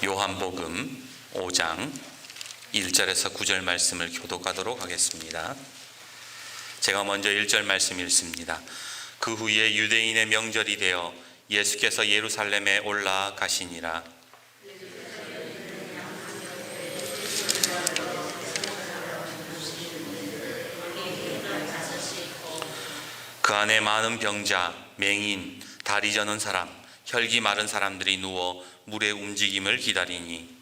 요한복음 5장 1절에서 9절 말씀을 교독하도록 하겠습니다. 제가 먼저 1절 말씀 읽습니다. 그 후에 유대인의 명절이 되어 예수께서 예루살렘에 올라가시니라. 그 안에 많은 병자, 맹인, 다리 저는 사람, 혈기 마른 사람들이 누워 물의 움직임을 기다리니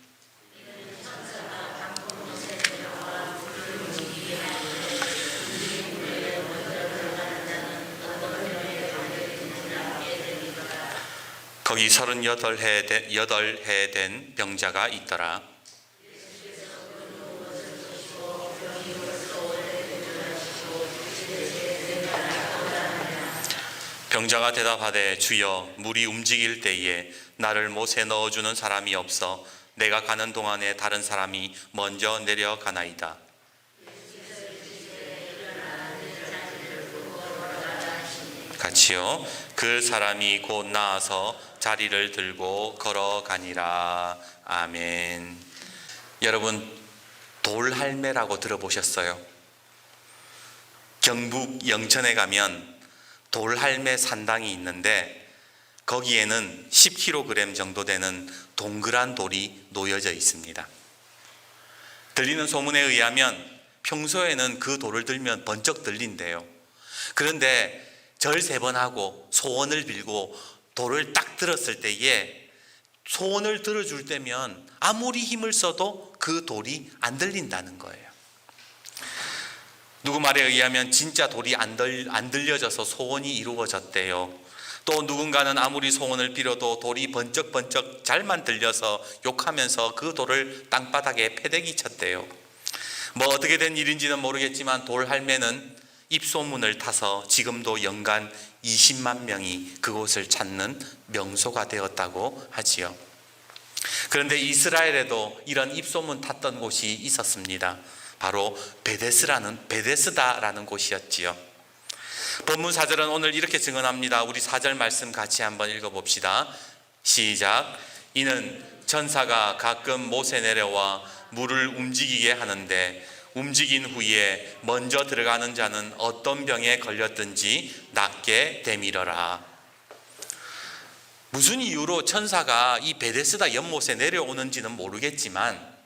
거기 38해 된 병자가 있더라. 병자가 대답하되 주여 물이 움직일 때에 나를 못에 넣어주는 사람이 없어 내가 가는 동안에 다른 사람이 먼저 내려가나이다. 같이요. 그 사람이 곧 나아서 자리를 들고 걸어가니라. 아멘. 여러분, 돌할매라고 들어보셨어요? 경북 영천에 가면 돌할매 산당이 있는데 거기에는 10kg 정도 되는 동그란 돌이 놓여져 있습니다. 들리는 소문에 의하면 평소에는 그 돌을 들면 번쩍 들린대요. 그런데 절 3번 하고 소원을 빌고 돌을 딱 들었을 때에 소원을 들어줄 때면 아무리 힘을 써도 그 돌이 안 들린다는 거예요. 누구 말에 의하면 진짜 돌이 안 들려져서 소원이 이루어졌대요. 또 누군가는 아무리 소원을 빌어도 돌이 번쩍번쩍 잘만 들려서 욕하면서 그 돌을 땅바닥에 패대기 쳤대요. 뭐 어떻게 된 일인지는 모르겠지만 돌할매는 입소문을 타서 지금도 연간 20만 명이 그곳을 찾는 명소가 되었다고 하지요. 그런데 이스라엘에도 이런 입소문 탔던 곳이 있었습니다. 바로 베데스다라는 곳이었지요. 본문 4절은 오늘 이렇게 증언합니다. 우리 4절 말씀 같이 한번 읽어봅시다. 시작. 이는 천사가 가끔 못에 내려와 물을 움직이게 하는데 움직인 후에 먼저 들어가는 자는 어떤 병에 걸렸든지 낫게 되밀어라. 무슨 이유로 천사가 이 베데스다 연못에 내려오는지는 모르겠지만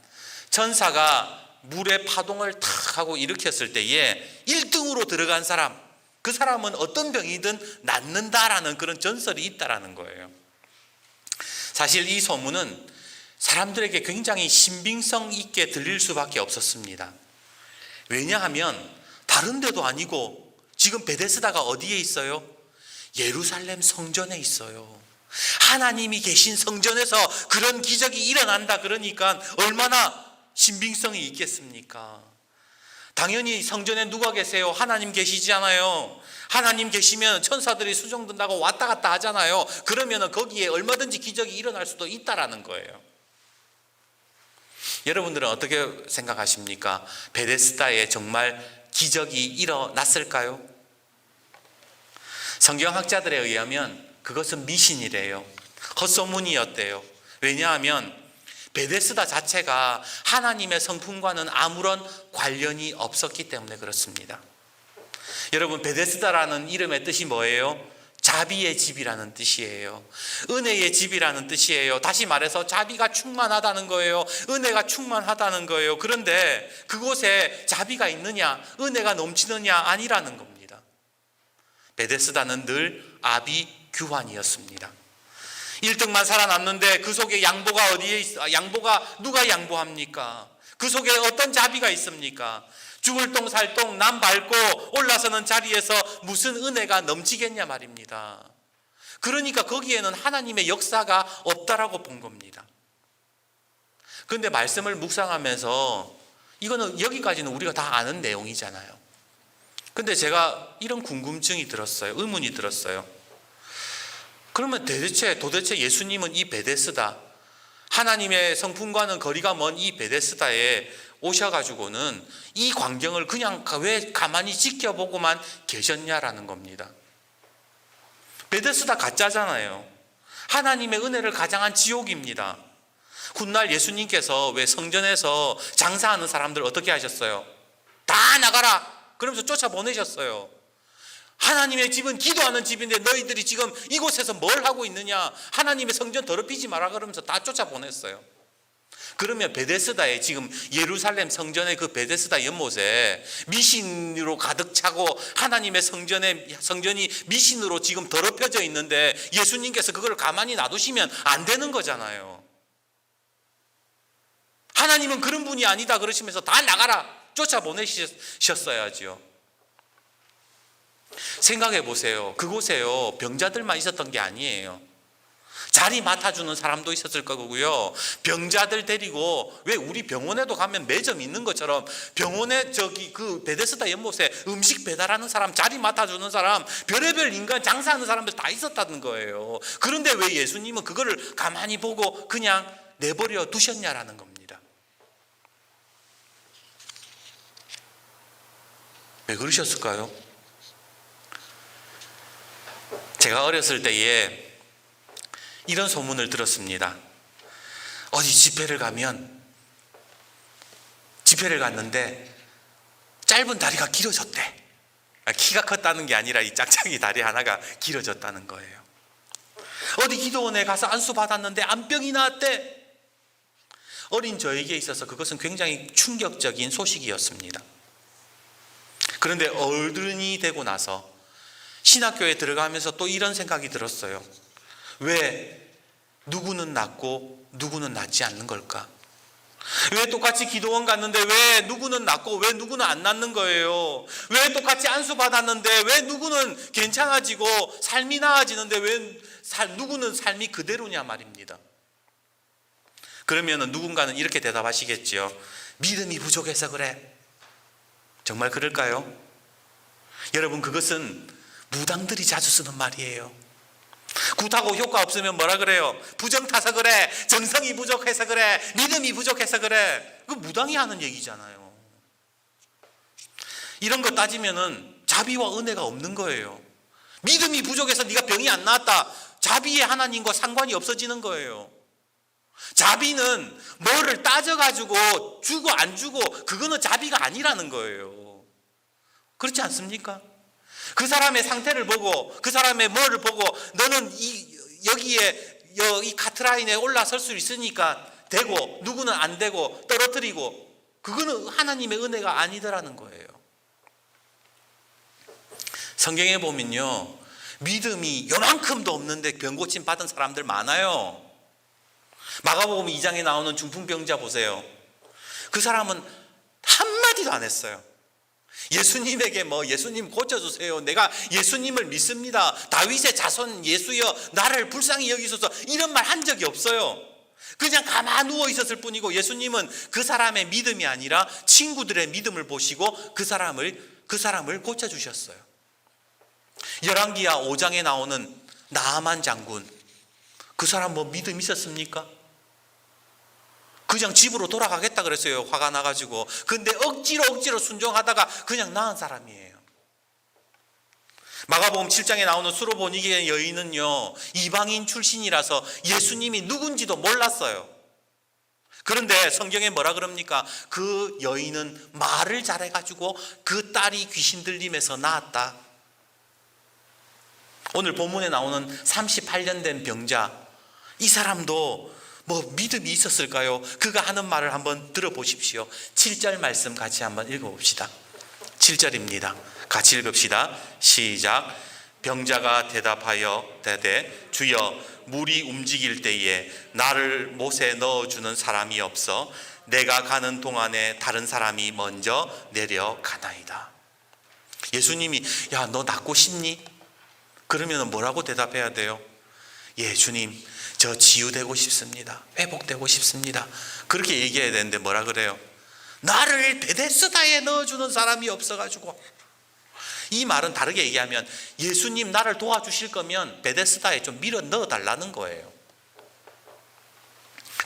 천사가 물의 파동을 탁 하고 일으켰을 때에 1등으로 들어간 사람, 그 사람은 어떤 병이든 낫는다라는 그런 전설이 있다라는 거예요. 사실 이 소문은 사람들에게 굉장히 신빙성 있게 들릴 수밖에 없었습니다. 왜냐하면 다른 데도 아니고 지금 베데스다가 어디에 있어요? 예루살렘 성전에 있어요. 하나님이 계신 성전에서 그런 기적이 일어난다 그러니까 얼마나 신빙성이 있겠습니까? 당연히 성전에 누가 계세요? 하나님 계시잖아요. 하나님 계시면 천사들이 수종든다고 왔다 갔다 하잖아요. 그러면 거기에 얼마든지 기적이 일어날 수도 있다라는 거예요. 여러분들은 어떻게 생각하십니까? 베데스다에 정말 기적이 일어났을까요? 성경학자들에 의하면 그것은 미신이래요. 헛소문이었대요. 왜냐하면 베데스다 자체가 하나님의 성품과는 아무런 관련이 없었기 때문에 그렇습니다. 여러분, 베데스다라는 이름의 뜻이 뭐예요? 자비의 집이라는 뜻이에요. 은혜의 집이라는 뜻이에요. 다시 말해서 자비가 충만하다는 거예요. 은혜가 충만하다는 거예요. 그런데 그곳에 자비가 있느냐, 은혜가 넘치느냐 아니라는 겁니다. 베데스다는 늘 아비규환이었습니다. 1등만 살아남는데 그 속에 양보가 어디에 있어? 양보가 누가 양보합니까? 그 속에 어떤 자비가 있습니까? 죽을 똥 살 똥 남 밟고 올라서는 자리에서 무슨 은혜가 넘치겠냐 말입니다. 그러니까 거기에는 하나님의 역사가 없다라고 본 겁니다. 그런데 말씀을 묵상하면서 이거는 여기까지는 우리가 다 아는 내용이잖아요. 근데 제가 이런 궁금증이 들었어요. 의문이 들었어요. 그러면 도대체 예수님은 이 베데스다, 하나님의 성품과는 거리가 먼 이 베데스다에 오셔가지고는 이 광경을 그냥 왜 가만히 지켜보고만 계셨냐라는 겁니다. 베데스다 가짜잖아요. 하나님의 은혜를 가장한 지옥입니다. 훗날 예수님께서 왜 성전에서 장사하는 사람들 어떻게 하셨어요? 다 나가라! 그러면서 쫓아보내셨어요. 하나님의 집은 기도하는 집인데 너희들이 지금 이곳에서 뭘 하고 있느냐? 하나님의 성전 더럽히지 마라 그러면서 다 쫓아보냈어요. 그러면 베데스다에 지금 예루살렘 성전의 그 베데스다 연못에 미신으로 가득 차고 하나님의 성전이 미신으로 지금 더럽혀져 있는데 예수님께서 그걸 가만히 놔두시면 안 되는 거잖아요. 하나님은 그런 분이 아니다 그러시면서 다 나가라 쫓아보내셨어야지요. 생각해 보세요. 그곳에요 병자들만 있었던 게 아니에요. 자리 맡아주는 사람도 있었을 거고요. 병자들 데리고, 왜 우리 병원에도 가면 매점 있는 것처럼 병원에 그 베데스다 연못에 음식 배달하는 사람, 자리 맡아주는 사람, 별의별 인간 장사하는 사람들 다 있었다는 거예요. 그런데 왜 예수님은 그거를 가만히 보고 그냥 내버려 두셨냐라는 겁니다. 왜 그러셨을까요? 제가 어렸을 때에 이런 소문을 들었습니다. 어디 집회를 갔는데 짧은 다리가 길어졌대. 키가 컸다는 게 아니라 이 짝짝이 다리 하나가 길어졌다는 거예요. 어디 기도원에 가서 안수 받았는데 암병이 나았대. 어린 저에게 있어서 그것은 굉장히 충격적인 소식이었습니다. 그런데 어른이 되고 나서 신학교에 들어가면서 또 이런 생각이 들었어요. 왜 누구는 낫고 누구는 낫지 않는 걸까? 왜 똑같이 기도원 갔는데 왜 누구는 낫고 왜 누구는 안 낫는 거예요? 왜 똑같이 안수 받았는데 왜 누구는 괜찮아지고 삶이 나아지는데 왜 누구는 삶이 그대로냐 말입니다. 그러면 누군가는 이렇게 대답하시겠지요. 믿음이 부족해서 그래. 정말 그럴까요? 여러분, 그것은 무당들이 자주 쓰는 말이에요. 굿하고 효과 없으면 뭐라 그래요? 부정 타서 그래, 정성이 부족해서 그래, 믿음이 부족해서 그래. 그 무당이 하는 얘기잖아요. 이런 거 따지면은 자비와 은혜가 없는 거예요. 믿음이 부족해서 네가 병이 안 나았다. 자비의 하나님과 상관이 없어지는 거예요. 자비는 뭐를 따져가지고 주고 안 주고 그거는 자비가 아니라는 거예요. 그렇지 않습니까? 그 사람의 상태를 보고 그 사람의 뭐를 보고 너는 여기에 이 카트라인에 올라설 수 있으니까 되고 누구는 안 되고 떨어뜨리고, 그거는 하나님의 은혜가 아니더라는 거예요. 성경에 보면요, 믿음이 요만큼도 없는데 병 고침 받은 사람들 많아요. 마가복음 2장에 나오는 중풍병자 보세요. 그 사람은 한마디도 안 했어요. 예수님에게 예수님 고쳐주세요, 내가 예수님을 믿습니다, 다윗의 자손 예수여 나를 불쌍히 여기소서, 이런 말 한 적이 없어요. 그냥 가만 누워 있었을 뿐이고, 예수님은 그 사람의 믿음이 아니라 친구들의 믿음을 보시고 그 사람을 고쳐주셨어요. 열왕기하 5장에 나오는 나아만 장군, 그 사람 믿음 있었습니까? 그냥 집으로 돌아가겠다 그랬어요. 화가 나가지고. 근데 억지로 순종하다가 그냥 나은 사람이에요. 마가복음 7장에 나오는 수로보니게의 여인은요, 이방인 출신이라서 예수님이 누군지도 몰랐어요. 그런데 성경에 뭐라 그럽니까? 그 여인은 말을 잘해가지고 그 딸이 귀신 들림에서 나았다. 오늘 본문에 나오는 38년 된 병자, 이 사람도 믿음이 있었을까요? 그가 하는 말을 한번 들어보십시오. 7절 말씀 같이 한번 읽어봅시다. 7절입니다. 같이 읽읍시다. 시작. 병자가 대답하여 대되 주여, 물이 움직일 때에 나를 못에 넣어주는 사람이 없어 내가 가는 동안에 다른 사람이 먼저 내려가나이다. 예수님이 야, 너 낫고 싶니? 그러면 뭐라고 대답해야 돼요? 예, 주님, 저 치유되고 싶습니다. 회복되고 싶습니다. 그렇게 얘기해야 되는데 뭐라 그래요? 나를 베데스다에 넣어주는 사람이 없어가지고. 이 말은 다르게 얘기하면 예수님 나를 도와주실 거면 베데스다에 좀 밀어 넣어달라는 거예요.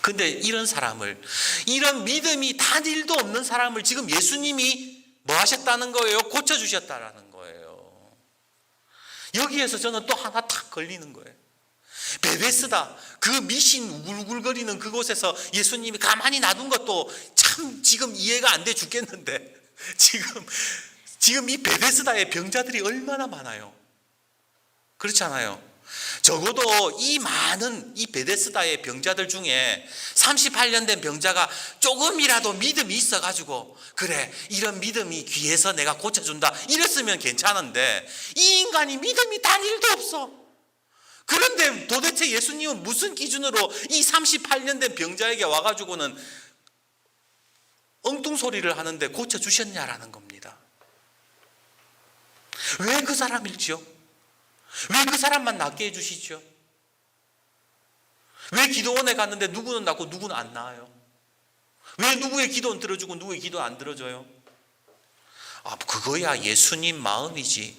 근데 이런 사람을, 이런 믿음이 단 일도 없는 사람을 지금 예수님이 뭐 하셨다는 거예요? 고쳐주셨다라는 거예요. 여기에서 저는 또 하나 탁 걸리는 거예요. 베데스다, 그 미신 우글우글거리는 그곳에서 예수님이 가만히 놔둔 것도 참 지금 이해가 안 돼 죽겠는데, 지금 이 베데스다의 병자들이 얼마나 많아요. 그렇지 않아요? 적어도 이 많은 이 베데스다의 병자들 중에 38년 된 병자가 조금이라도 믿음이 있어가지고, 그래, 이런 믿음이 귀해서 내가 고쳐준다 이랬으면 괜찮은데, 이 인간이 믿음이 단 1도 없어. 그런데 도대체 예수님은 무슨 기준으로 이 38년 된 병자에게 와가지고는 엉뚱소리를 하는데 고쳐주셨냐라는 겁니다. 왜 그 사람일지요? 왜 그 사람만 낫게 해주시죠? 왜 기도원에 갔는데 누구는 낫고 누구는 안 나아요? 왜 누구의 기도는 들어주고 누구의 기도는 안 들어줘요? 그거야 예수님 마음이지.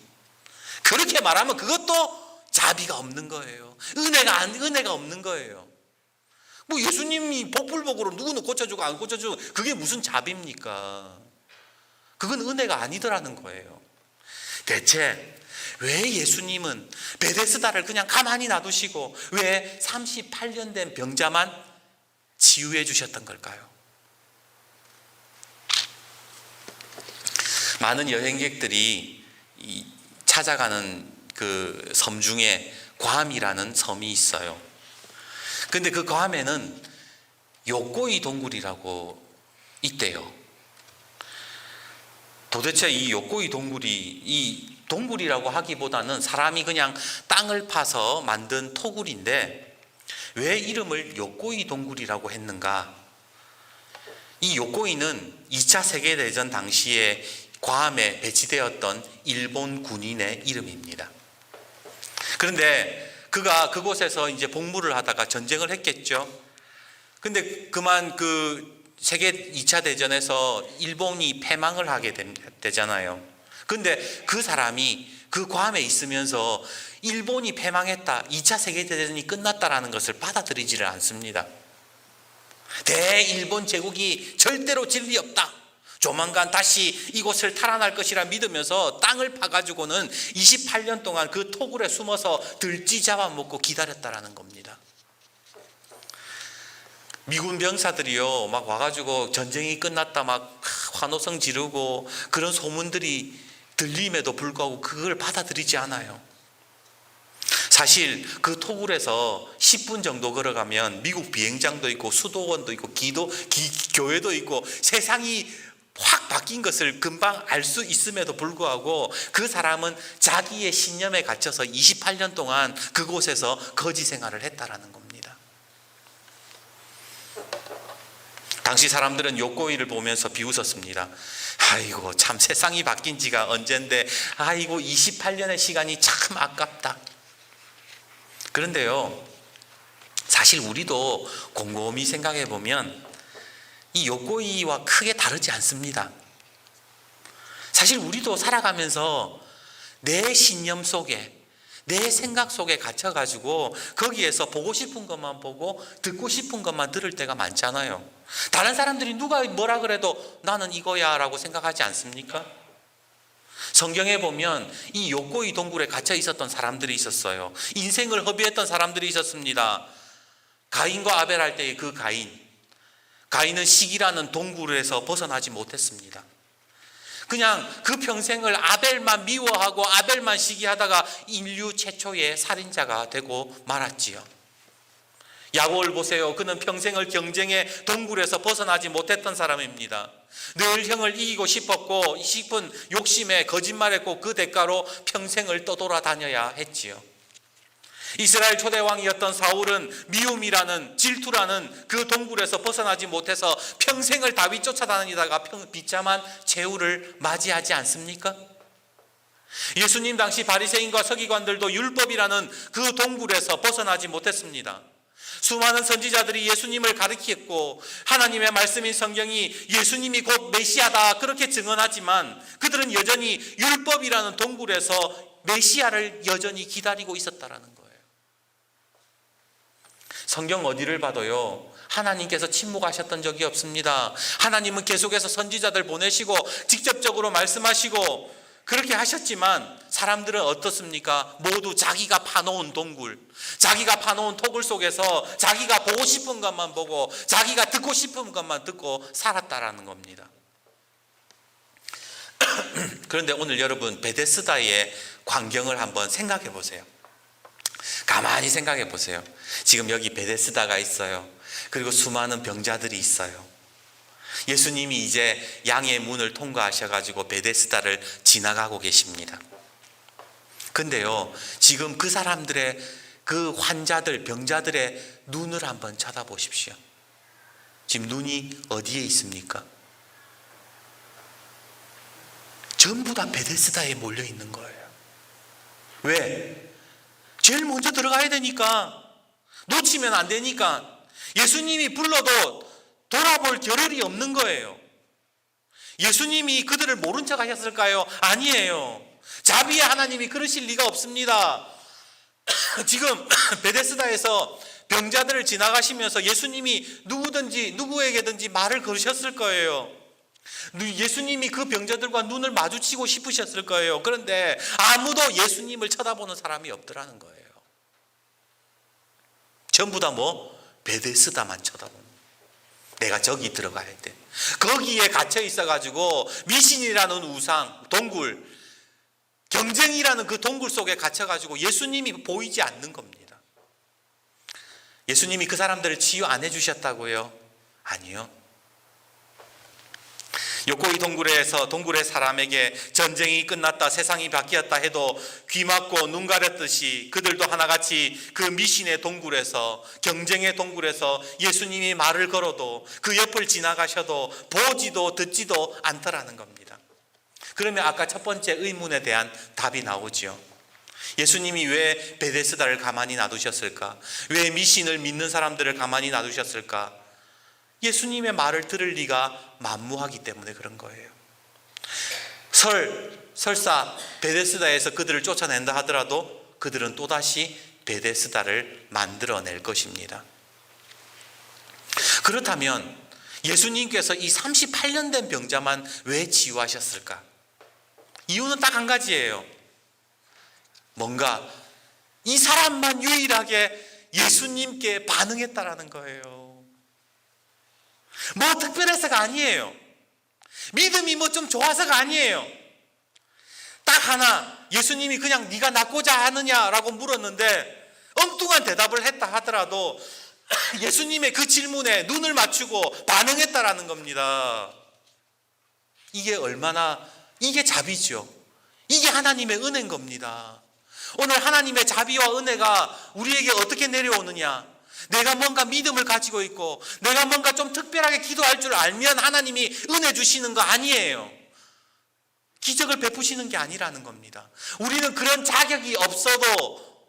그렇게 말하면 그것도 자비가 없는 거예요. 은혜가 없는 거예요. 뭐 예수님이 복불복으로 누구는 고쳐주고 안 고쳐주고 그게 무슨 자비입니까? 그건 은혜가 아니더라는 거예요. 대체 왜 예수님은 베데스다를 그냥 가만히 놔두시고 왜 38년 된 병자만 치유해 주셨던 걸까요? 많은 여행객들이 찾아가는 그 섬 중에 괌이라는 섬이 있어요. 근데 그 괌에는 요코이 동굴이라고 있대요. 도대체 이 요코이 동굴이, 이 동굴이라고 하기보다는 사람이 그냥 땅을 파서 만든 토굴인데 왜 이름을 요코이 동굴이라고 했는가? 이 요코이는 2차 세계대전 당시에 괌에 배치되었던 일본 군인의 이름입니다. 그런데 그가 그곳에서 이제 복무를 하다가 전쟁을 했겠죠. 근데 그만 그 세계 2차 대전에서 일본이 패망을 하게 되잖아요. 근데 그 사람이 그 괌에 있으면서 일본이 패망했다, 2차 세계대전이 끝났다라는 것을 받아들이지를 않습니다. 대일본 제국이 절대로 진리 없다, 조만간 다시 이곳을 탈환할 것이라 믿으면서 땅을 파가지고는 28년 동안 그 토굴에 숨어서 들쥐 잡아먹고 기다렸다라는 겁니다. 미군 병사들이요 막 와가지고 전쟁이 끝났다 막 환호성 지르고 그런 소문들이 들림에도 불구하고 그걸 받아들이지 않아요. 사실 그 토굴에서 10분 정도 걸어가면 미국 비행장도 있고 수도원도 있고 교회도 있고 세상이 확 바뀐 것을 금방 알 수 있음에도 불구하고 그 사람은 자기의 신념에 갇혀서 28년 동안 그곳에서 거지 생활을 했다라는 겁니다. 당시 사람들은 요코이를 보면서 비웃었습니다. 아이고 참 세상이 바뀐 지가 언젠데 아이고 28년의 시간이 참 아깝다. 그런데요, 사실 우리도 곰곰이 생각해 보면 이 요코이와 크게 다르지 않습니다. 사실 우리도 살아가면서 내 신념 속에, 내 생각 속에 갇혀가지고 거기에서 보고 싶은 것만 보고 듣고 싶은 것만 들을 때가 많잖아요. 다른 사람들이 누가 뭐라 그래도 나는 이거야 라고 생각하지 않습니까? 성경에 보면 이 요코이 동굴에 갇혀 있었던 사람들이 있었어요. 인생을 허비했던 사람들이 있었습니다. 가인과 아벨 할 때의 그 가인은 시기라는 동굴에서 벗어나지 못했습니다. 그냥 그 평생을 아벨만 미워하고 아벨만 시기하다가 인류 최초의 살인자가 되고 말았지요. 야곱을 보세요. 그는 평생을 경쟁의 동굴에서 벗어나지 못했던 사람입니다. 늘 형을 이기고 싶은 욕심에 거짓말했고 그 대가로 평생을 떠돌아다녀야 했지요. 이스라엘 초대왕이었던 사울은 미움이라는, 질투라는 그 동굴에서 벗어나지 못해서 평생을 다윗 쫓아다니다가 비참한 최후를 맞이하지 않습니까? 예수님 당시 바리새인과 서기관들도 율법이라는 그 동굴에서 벗어나지 못했습니다. 수많은 선지자들이 예수님을 가르치었고 하나님의 말씀인 성경이 예수님이 곧 메시아다 그렇게 증언하지만 그들은 여전히 율법이라는 동굴에서 메시아를 여전히 기다리고 있었다라는 거예요. 성경 어디를 봐도요 하나님께서 침묵하셨던 적이 없습니다. 하나님은 계속해서 선지자들 보내시고 직접적으로 말씀하시고 그렇게 하셨지만 사람들은 어떻습니까? 모두 자기가 파놓은 동굴, 자기가 파놓은 토굴 속에서 자기가 보고 싶은 것만 보고 자기가 듣고 싶은 것만 듣고 살았다라는 겁니다. 그런데 오늘 여러분 베데스다의 광경을 한번 생각해 보세요. 가만히 생각해 보세요. 지금 여기 베데스다가 있어요. 그리고 수많은 병자들이 있어요. 예수님이 이제 양의 문을 통과하셔가지고 베데스다를 지나가고 계십니다. 근데요, 지금 그 사람들의 그 환자들, 병자들의 눈을 한번 쳐다보십시오. 지금 눈이 어디에 있습니까? 전부 다 베데스다에 몰려 있는 거예요. 왜? 제일 먼저 들어가야 되니까, 놓치면 안 되니까. 예수님이 불러도 돌아볼 겨를이 없는 거예요. 예수님이 그들을 모른 척 하셨을까요? 아니에요. 자비의 하나님이 그러실 리가 없습니다. 지금 베데스다에서 병자들을 지나가시면서 예수님이 누구에게든지 말을 걸으셨을 거예요. 예수님이 그 병자들과 눈을 마주치고 싶으셨을 거예요. 그런데 아무도 예수님을 쳐다보는 사람이 없더라는 거예요. 전부 다 베데스다만 쳐다보는. 내가 저기 들어가야 돼. 거기에 갇혀 있어가지고 미신이라는 우상, 동굴, 경쟁이라는 그 동굴 속에 갇혀가지고 예수님이 보이지 않는 겁니다. 예수님이 그 사람들을 치유 안 해주셨다고요? 아니요. 요코이 동굴의 사람에게 전쟁이 끝났다, 세상이 바뀌었다 해도 귀 막고 눈 가렸듯이 그들도 하나같이 그 미신의 동굴에서, 경쟁의 동굴에서 예수님이 말을 걸어도 그 옆을 지나가셔도 보지도 듣지도 않더라는 겁니다. 그러면 아까 첫 번째 의문에 대한 답이 나오죠. 예수님이 왜 베데스다를 가만히 놔두셨을까? 왜 미신을 믿는 사람들을 가만히 놔두셨을까? 예수님의 말을 들을 리가 만무하기 때문에 그런 거예요. 설사 베데스다에서 그들을 쫓아낸다 하더라도 그들은 또다시 베데스다를 만들어낼 것입니다. 그렇다면 예수님께서 이 38년 된 병자만 왜 치유하셨을까? 이유는 딱 한 가지예요. 뭔가 이 사람만 유일하게 예수님께 반응했다라는 거예요. 특별해서가 아니에요. 믿음이 좀 좋아서가 아니에요. 딱 하나, 예수님이 그냥 네가 낫고자 하느냐라고 물었는데 엉뚱한 대답을 했다 하더라도 예수님의 그 질문에 눈을 맞추고 반응했다라는 겁니다. 이게 자비죠. 이게 하나님의 은혜인 겁니다. 오늘 하나님의 자비와 은혜가 우리에게 어떻게 내려오느냐? 내가 뭔가 믿음을 가지고 있고 내가 뭔가 좀 특별하게 기도할 줄 알면 하나님이 은혜 주시는 거 아니에요. 기적을 베푸시는 게 아니라는 겁니다. 우리는 그런 자격이 없어도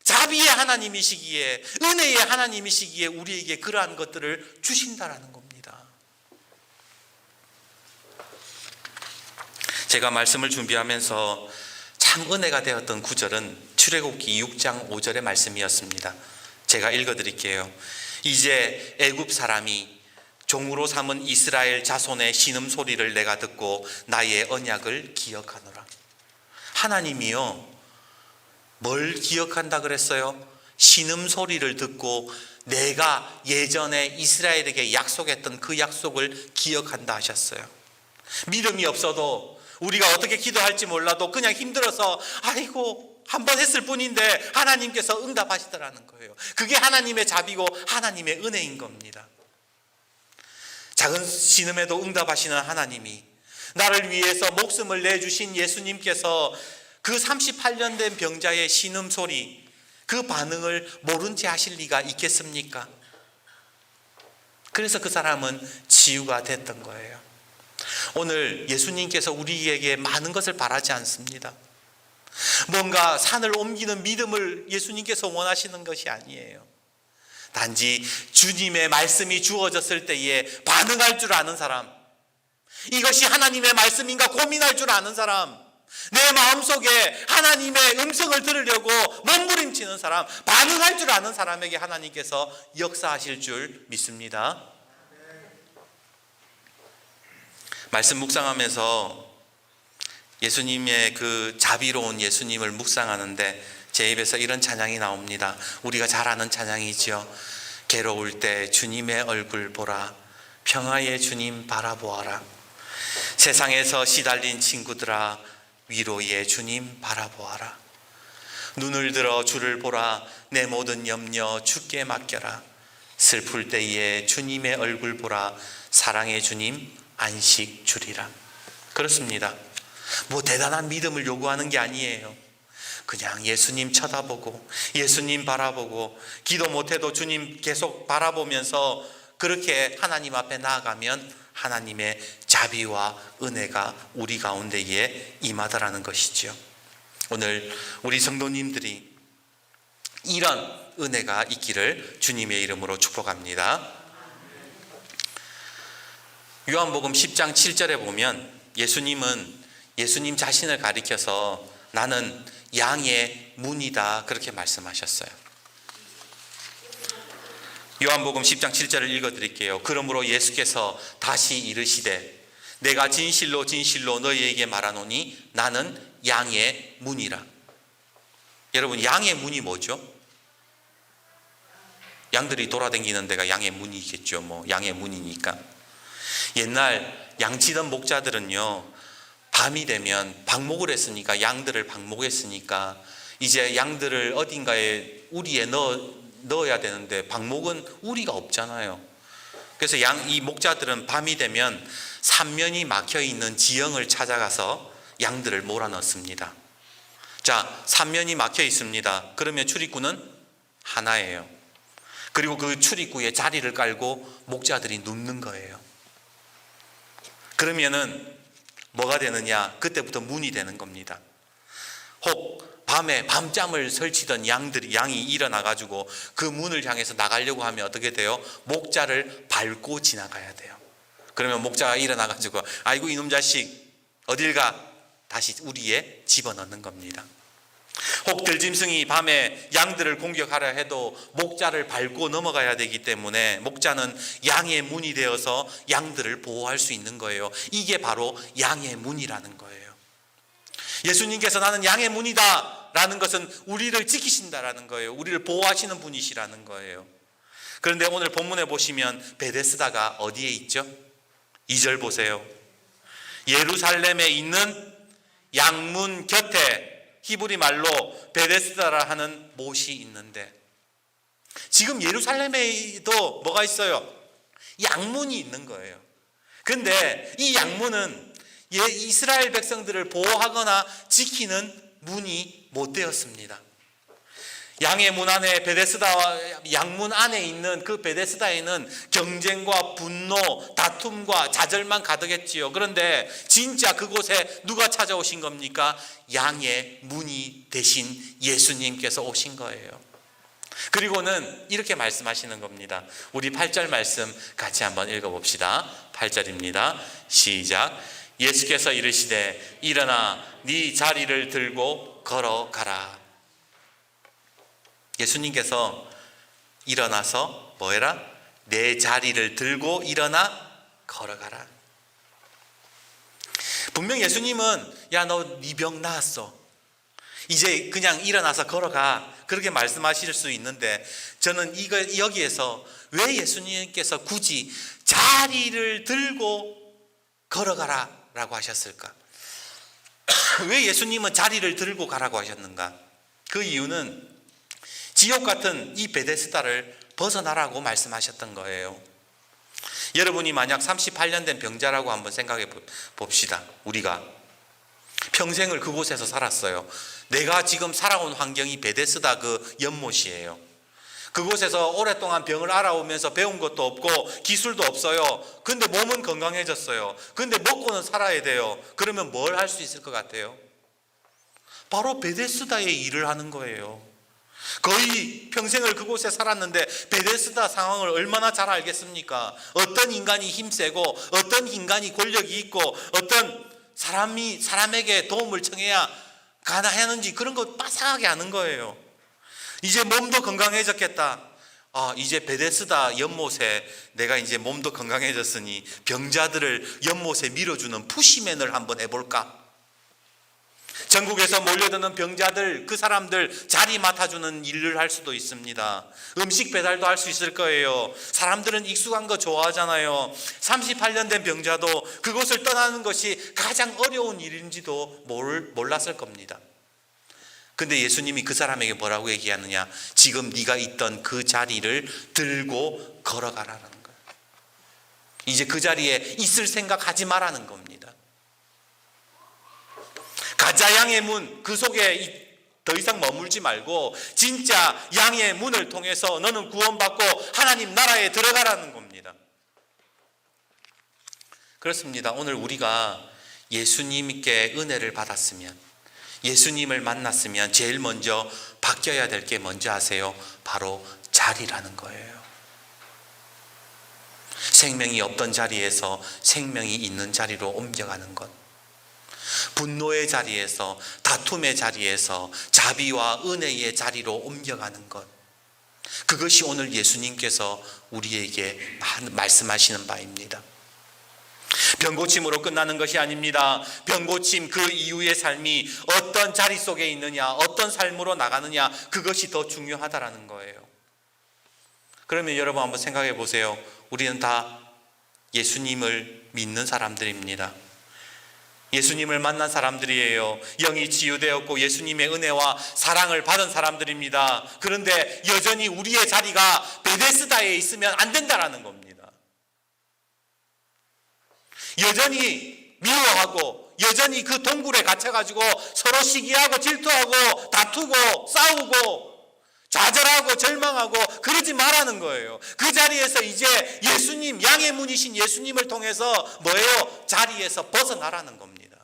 자비의 하나님이시기에, 은혜의 하나님이시기에 우리에게 그러한 것들을 주신다라는 겁니다. 제가 말씀을 준비하면서 참 은혜가 되었던 구절은 출애굽기 6장 5절의 말씀이었습니다. 제가 읽어드릴게요. 이제 애굽 사람이 종으로 삼은 이스라엘 자손의 신음소리를 내가 듣고 나의 언약을 기억하노라. 하나님이요, 뭘 기억한다 그랬어요? 신음소리를 듣고 내가 예전에 이스라엘에게 약속했던 그 약속을 기억한다 하셨어요. 믿음이 없어도 우리가 어떻게 기도할지 몰라도 그냥 힘들어서 한번 했을 뿐인데 하나님께서 응답하시더라는 거예요. 그게 하나님의 자비고 하나님의 은혜인 겁니다. 작은 신음에도 응답하시는 하나님이, 나를 위해서 목숨을 내주신 예수님께서 그 38년 된 병자의 신음소리, 그 반응을 모른 채 하실 리가 있겠습니까? 그래서 그 사람은 치유가 됐던 거예요. 오늘 예수님께서 우리에게 많은 것을 바라지 않습니다. 뭔가 산을 옮기는 믿음을 예수님께서 원하시는 것이 아니에요. 단지 주님의 말씀이 주어졌을 때에 반응할 줄 아는 사람, 이것이 하나님의 말씀인가 고민할 줄 아는 사람, 내 마음속에 하나님의 음성을 들으려고 몸부림치는 사람, 반응할 줄 아는 사람에게 하나님께서 역사하실 줄 믿습니다. 말씀 묵상하면서 예수님의 그 자비로운 예수님을 묵상하는데 제 입에서 이런 찬양이 나옵니다. 우리가 잘 아는 찬양이죠. 괴로울 때 주님의 얼굴 보라, 평화의 주님 바라보아라. 세상에서 시달린 친구들아, 위로의 주님 바라보아라. 눈을 들어 주를 보라, 내 모든 염려 주께 맡겨라. 슬플 때에 주님의 얼굴 보라, 사랑의 주님 안식 주리라. 그렇습니다. 뭐 대단한 믿음을 요구하는 게 아니에요. 그냥 예수님 쳐다보고 예수님 바라보고 기도 못해도 주님 계속 바라보면서 그렇게 하나님 앞에 나아가면 하나님의 자비와 은혜가 우리 가운데에 임하다라는 것이죠. 오늘 우리 성도님들이 이런 은혜가 있기를 주님의 이름으로 축복합니다. 요한복음 10장 7절에 보면 예수님은 예수님 자신을 가리켜서 나는 양의 문이다 그렇게 말씀하셨어요. 요한복음 10장 7절을 읽어드릴게요. 그러므로 예수께서 다시 이르시되 내가 진실로 진실로 너희에게 말하노니 나는 양의 문이라. 여러분, 양의 문이 뭐죠? 양들이 돌아다니는 데가 양의 문이겠죠. 뭐 양의 문이니까. 옛날 양치던 목자들은요, 밤이 되면 방목을 했으니까, 양들을 방목했으니까 이제 양들을 어딘가에 우리에 넣어야 되는데 방목은 우리가 없잖아요. 그래서 이 목자들은 밤이 되면 삼면이 막혀 있는 지형을 찾아가서 양들을 몰아넣습니다. 자, 삼면이 막혀 있습니다. 그러면 출입구는 하나예요. 그리고 그 출입구에 자리를 깔고 목자들이 눕는 거예요. 그러면은 뭐가 되느냐? 그때부터 문이 되는 겁니다. 혹 밤에 밤잠을 설치던 양이 일어나가지고 그 문을 향해서 나가려고 하면 어떻게 돼요? 목자를 밟고 지나가야 돼요. 그러면 목자가 일어나가지고 아이고 이놈 자식 어딜 가? 다시 우리에 집어넣는 겁니다. 혹 들짐승이 밤에 양들을 공격하려 해도 목자를 밟고 넘어가야 되기 때문에 목자는 양의 문이 되어서 양들을 보호할 수 있는 거예요. 이게 바로 양의 문이라는 거예요. 예수님께서 나는 양의 문이다 라는 것은 우리를 지키신다라는 거예요. 우리를 보호하시는 분이시라는 거예요. 그런데 오늘 본문에 보시면 베데스다가 어디에 있죠? 2절 보세요. 예루살렘에 있는 양문 곁에 히브리 말로 베데스다라 하는 못이 있는데, 지금 예루살렘에도 뭐가 있어요? 양문이 있는 거예요. 그런데 이 양문은 이스라엘 백성들을 보호하거나 지키는 문이 못 되었습니다. 양의 문 안에 양문 안에 있는 그 베데스다에는 경쟁과 분노, 다툼과 좌절만 가득했지요. 그런데 진짜 그곳에 누가 찾아오신 겁니까? 양의 문이 되신 예수님께서 오신 거예요. 그리고는 이렇게 말씀하시는 겁니다. 우리 8절 말씀 같이 한번 읽어봅시다. 8절입니다. 시작. 예수께서 이르시되 일어나 네 자리를 들고 걸어가라. 예수님께서 일어나서 뭐해라? 내 자리를 들고 일어나 걸어가라. 분명 예수님은 야, 너 네 병 나았어, 이제 그냥 일어나서 걸어가, 그렇게 말씀하실 수 있는데, 저는 여기에서 왜 예수님께서 굳이 자리를 들고 걸어가라 라고 하셨을까? 왜 예수님은 자리를 들고 가라고 하셨는가? 그 이유는 지옥 같은 이 베데스다를 벗어나라고 말씀하셨던 거예요. 여러분이 만약 38년 된 병자라고 한번 생각해 봅시다. 우리가 평생을 그곳에서 살았어요. 내가 지금 살아온 환경이 베데스다 그 연못이에요. 그곳에서 오랫동안 병을 알아오면서 배운 것도 없고 기술도 없어요. 근데 몸은 건강해졌어요. 근데 먹고는 살아야 돼요. 그러면 뭘 할 수 있을 것 같아요? 바로 베데스다의 일을 하는 거예요. 거의 평생을 그곳에 살았는데 베데스다 상황을 얼마나 잘 알겠습니까? 어떤 인간이 힘세고 어떤 인간이 권력이 있고 어떤 사람에게 도움을 청해야 가능하는지 그런 거 빠삭하게 아는 거예요. 이제 몸도 건강해졌겠다. 이제 베데스다 연못에 내가 이제 몸도 건강해졌으니 병자들을 연못에 밀어주는 푸시맨을 한번 해볼까? 전국에서 몰려드는 병자들, 그 사람들 자리 맡아주는 일을 할 수도 있습니다. 음식 배달도 할 수 있을 거예요. 사람들은 익숙한 거 좋아하잖아요. 38년 된 병자도 그곳을 떠나는 것이 가장 어려운 일인지도 몰랐을 겁니다. 근데 예수님이 그 사람에게 뭐라고 얘기하느냐? 지금 네가 있던 그 자리를 들고 걸어가라는 거예요. 이제 그 자리에 있을 생각하지 말라는 겁니다. 가짜 양의 문, 그 속에 더 이상 머물지 말고 진짜 양의 문을 통해서 너는 구원받고 하나님 나라에 들어가라는 겁니다. 그렇습니다. 오늘 우리가 예수님께 은혜를 받았으면, 예수님을 만났으면 제일 먼저 바뀌어야 될 게 뭔지 아세요? 바로 자리라는 거예요. 생명이 없던 자리에서 생명이 있는 자리로 옮겨가는 것. 분노의 자리에서, 다툼의 자리에서 자비와 은혜의 자리로 옮겨가는 것. 그것이 오늘 예수님께서 우리에게 말씀하시는 바입니다. 병고침으로 끝나는 것이 아닙니다. 병고침 그 이후의 삶이 어떤 자리 속에 있느냐, 어떤 삶으로 나가느냐, 그것이 더 중요하다라는 거예요. 그러면 여러분 한번 생각해 보세요. 우리는 다 예수님을 믿는 사람들입니다. 예수님을 만난 사람들이에요. 영이 치유되었고 예수님의 은혜와 사랑을 받은 사람들입니다. 그런데 여전히 우리의 자리가 베데스다에 있으면 안 된다라는 겁니다. 여전히 미워하고 여전히 그 동굴에 갇혀가지고 서로 시기하고 질투하고 다투고 싸우고 좌절하고 절망하고 그러지 말라는 거예요. 그 자리에서 이제 예수님, 양의 문이신 예수님을 통해서 뭐예요? 자리에서 벗어나라는 겁니다.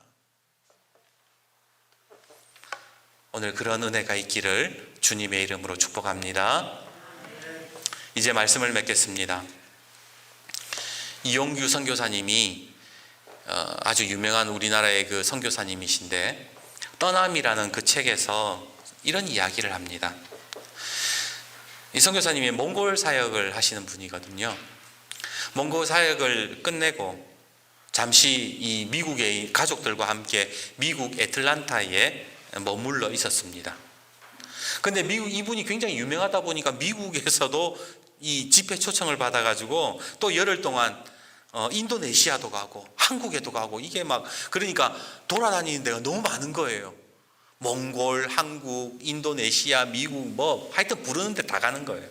오늘 그런 은혜가 있기를 주님의 이름으로 축복합니다. 이제 말씀을 맺겠습니다. 이용규 선교사님이 아주 유명한 우리나라의 그 선교사님이신데, 떠남이라는 그 책에서 이런 이야기를 합니다. 이 선교사님이 몽골 사역을 하시는 분이거든요. 몽골 사역을 끝내고 잠시 이 미국의 가족들과 함께 미국 애틀란타에 머물러 있었습니다. 근데 이분이 굉장히 유명하다 보니까 미국에서도 이 집회 초청을 받아가지고 또 열흘 동안 인도네시아도 가고 한국에도 가고, 이게 막 그러니까 돌아다니는 데가 너무 많은 거예요. 몽골, 한국, 인도네시아, 미국 뭐 하여튼 부르는 데 다 가는 거예요.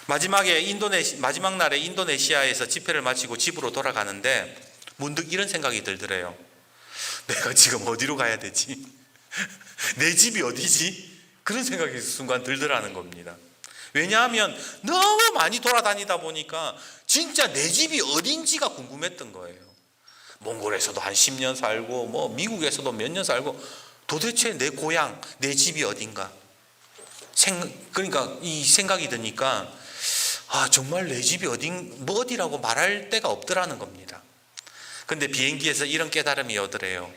마지막 날에 인도네시아에서 집회를 마치고 집으로 돌아가는데 문득 이런 생각이 들더래요. 내가 지금 어디로 가야 되지? 내 집이 어디지? 그런 생각이 순간 들더라는 겁니다. 왜냐하면 너무 많이 돌아다니다 보니까 진짜 내 집이 어딘지가 궁금했던 거예요. 몽골에서도 한 10년 살고 뭐 미국에서도 몇 년 살고 도대체 내 고향, 내 집이 어딘가? 그러니까 이 생각이 드니까 정말 내 집이 어디라고 말할 데가 없더라는 겁니다. 근데 비행기에서 이런 깨달음이 오더래요.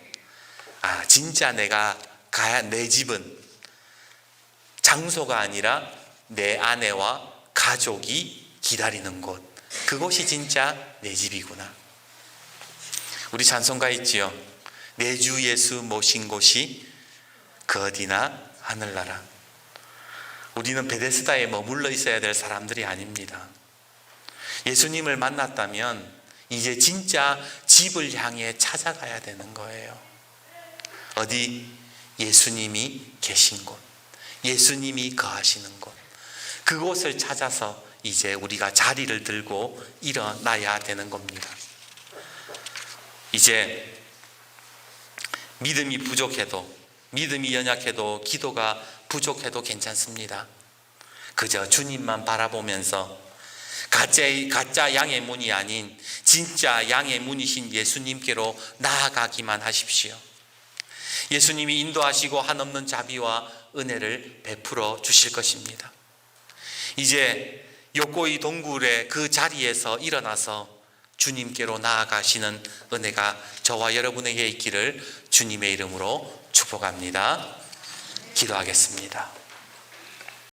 진짜 내 집은 장소가 아니라 내 아내와 가족이 기다리는 곳, 그곳이 진짜 내 집이구나. 우리 찬송가 있지요. 내 주 예수 모신 곳이 그 어디나 하늘나라. 우리는 베데스다에 머물러 있어야 될 사람들이 아닙니다. 예수님을 만났다면 이제 진짜 집을 향해 찾아가야 되는 거예요. 어디? 예수님이 계신 곳, 예수님이 거하시는 곳, 그곳을 찾아서 이제 우리가 자리를 들고 일어나야 되는 겁니다. 이제 믿음이 부족해도, 믿음이 연약해도, 기도가 부족해도 괜찮습니다. 그저 주님만 바라보면서 가짜 양의 문이 아닌 진짜 양의 문이신 예수님께로 나아가기만 하십시오. 예수님이 인도하시고 한없는 자비와 은혜를 베풀어 주실 것입니다. 이제 요코이 동굴의 그 자리에서 일어나서 주님께로 나아가시는 은혜가 저와 여러분에게 있기를 주님의 이름으로 축복합니다. 기도하겠습니다.